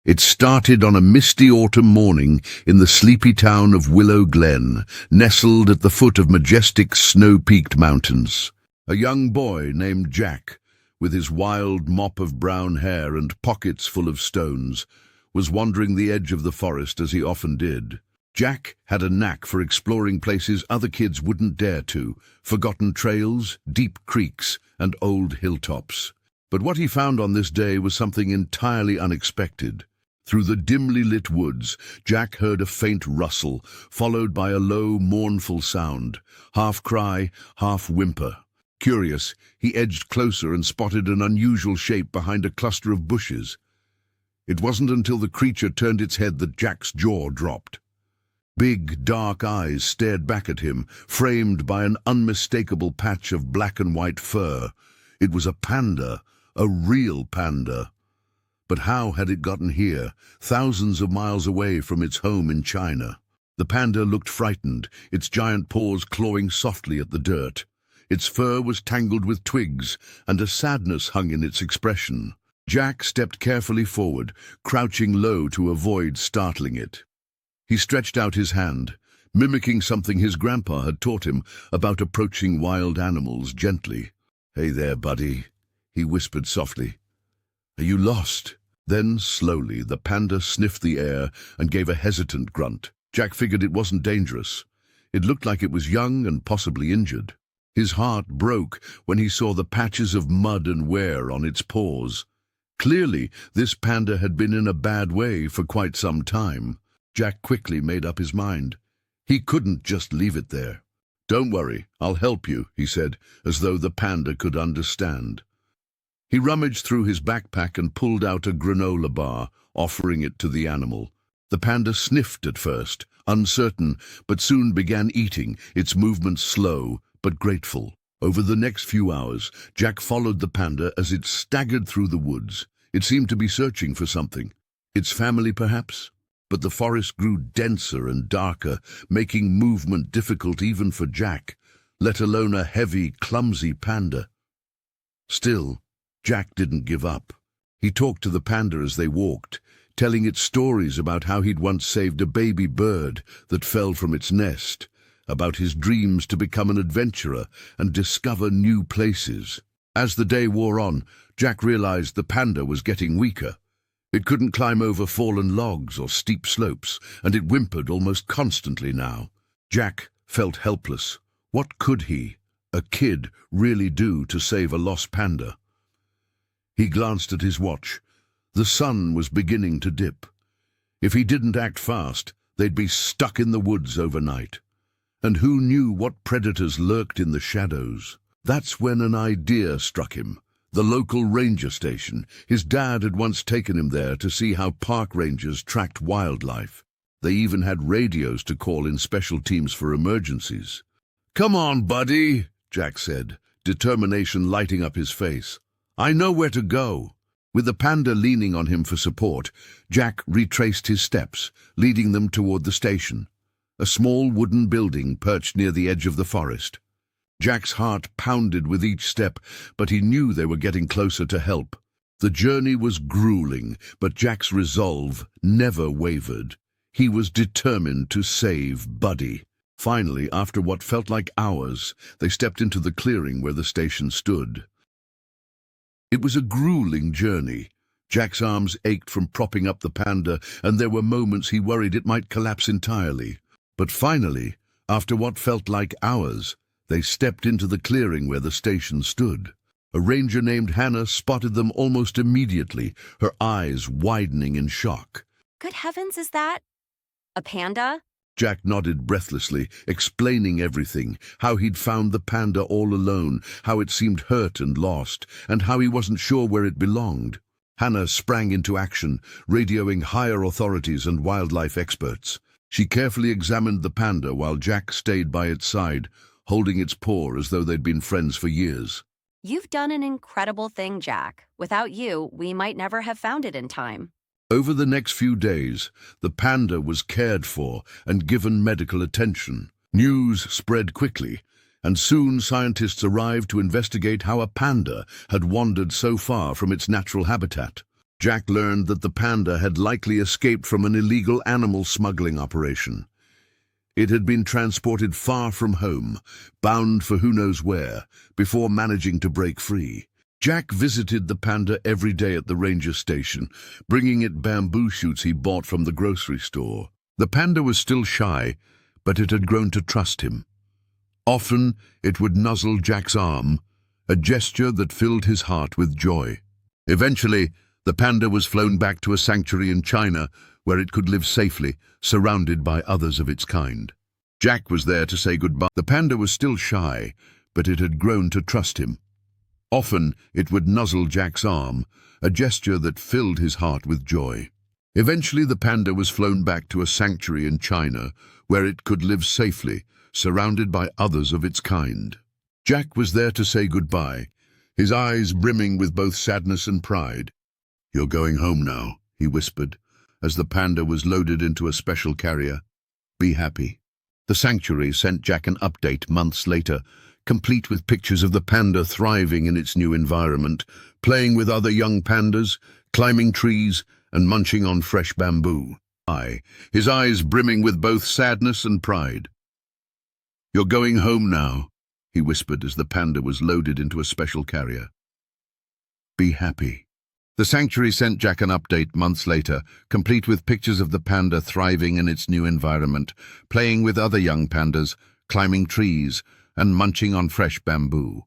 It started on a misty autumn morning in the sleepy town of Willow Glen, nestled at the foot of majestic snow-peaked mountains. A young boy named Jack, with his wild mop of brown hair and pockets full of stones, was wandering the edge of the forest as he often did. Jack had a knack for exploring places other kids wouldn't dare to, forgotten trails, deep creeks, and old hilltops. But what he found on this day was something entirely unexpected. Through the dimly lit woods, Jack heard a faint rustle, followed by a low, mournful sound, half cry, half whimper. Curious, he edged closer and spotted an unusual shape behind a cluster of bushes. It wasn't until the creature turned its head that Jack's jaw dropped. Big, dark eyes stared back at him, framed by an unmistakable patch of black and white fur. It was a panda, a real panda. But how had it gotten here, thousands of miles away from its home in China? The panda looked frightened, its giant paws clawing softly at the dirt. Its fur was tangled with twigs, and a sadness hung in its expression. Jack stepped carefully forward, crouching low to avoid startling it. He stretched out his hand, mimicking something his grandpa had taught him about approaching wild animals gently. "Hey there, buddy," he whispered softly. "Are you lost?" Then, slowly, the panda sniffed the air and gave a hesitant grunt. Jack figured it wasn't dangerous. It looked like it was young and possibly injured. His heart broke when he saw the patches of mud and wear on its paws. Clearly, this panda had been in a bad way for quite some time. Jack quickly made up his mind. He couldn't just leave it there. "Don't worry, I'll help you," he said, as though the panda could understand. He rummaged through his backpack and pulled out a granola bar, offering it to the animal. The panda sniffed at first, uncertain, but soon began eating, its movements slow but grateful. Over the next few hours, Jack followed the panda as it staggered through the woods. It seemed to be searching for something. Its family, perhaps? But the forest grew denser and darker, making movement difficult even for Jack, let alone a heavy, clumsy panda. Still, Jack didn't give up. He talked to the panda as they walked, telling it stories about how he'd once saved a baby bird that fell from its nest, about his dreams to become an adventurer and discover new places. As the day wore on, Jack realized the panda was getting weaker. It couldn't climb over fallen logs or steep slopes, and it whimpered almost constantly now. Jack felt helpless. What could he, a kid, really do to save a lost panda? He glanced at his watch. The sun was beginning to dip. If he didn't act fast, they'd be stuck in the woods overnight. And who knew what predators lurked in the shadows? That's when an idea struck him. The local ranger station. His dad had once taken him there to see how park rangers tracked wildlife. They even had radios to call in special teams for emergencies. "Come on, buddy," Jack said, determination lighting up his face. "I know where to go." With the panda leaning on him for support, Jack retraced his steps, leading them toward the station, a small wooden building perched near the edge of the forest. Jack's heart pounded with each step, but he knew they were getting closer to help. The journey was grueling, but Jack's resolve never wavered. He was determined to save Buddy. Finally, after what felt like hours, they stepped into the clearing where the station stood. It was a grueling journey. Jack's arms ached from propping up the panda, and there were moments he worried it might collapse entirely. But finally, after what felt like hours, they stepped into the clearing where the station stood. A ranger named Hannah spotted them almost immediately, her eyes widening in shock. "Good heavens, is that a panda?" Jack nodded breathlessly, explaining everything, how he'd found the panda all alone, how it seemed hurt and lost, and how he wasn't sure where it belonged. Hannah sprang into action, radioing higher authorities and wildlife experts. She carefully examined the panda while Jack stayed by its side, holding its paw as though they'd been friends for years. "You've done an incredible thing, Jack. Without you, we might never have found it in time." Over the next few days, the panda was cared for and given medical attention. News spread quickly, and soon scientists arrived to investigate how a panda had wandered so far from its natural habitat. Jack learned that the panda had likely escaped from an illegal animal smuggling operation. It had been transported far from home, bound for who knows where, before managing to break free. Jack visited the panda every day at the ranger station, bringing it bamboo shoots he bought from the grocery store. The panda was still shy, but it had grown to trust him. Often it would nuzzle Jack's arm, a gesture that filled his heart with joy. Eventually, the panda was flown back to a sanctuary in China where it could live safely, surrounded by others of its kind. Jack was there to say goodbye. The panda was still shy, but it had grown to trust him. Often it would nuzzle Jack's arm, a gesture that filled his heart with joy. Eventually the panda was flown back to a sanctuary in China where it could live safely, surrounded by others of its kind. Jack was there to say goodbye, his eyes brimming with both sadness and pride. "You're going home now," he whispered, as the panda was loaded into a special carrier. "Be happy." The sanctuary sent Jack an update months later, complete with pictures of the panda thriving in its new environment, playing with other young pandas, climbing trees, and munching on fresh bamboo. His eyes brimming with both sadness and pride. "You're going home now," he whispered as the panda was loaded into a special carrier. "Be happy." The sanctuary sent Jack an update months later, complete with pictures of the panda thriving in its new environment, playing with other young pandas, climbing trees, and munching on fresh bamboo.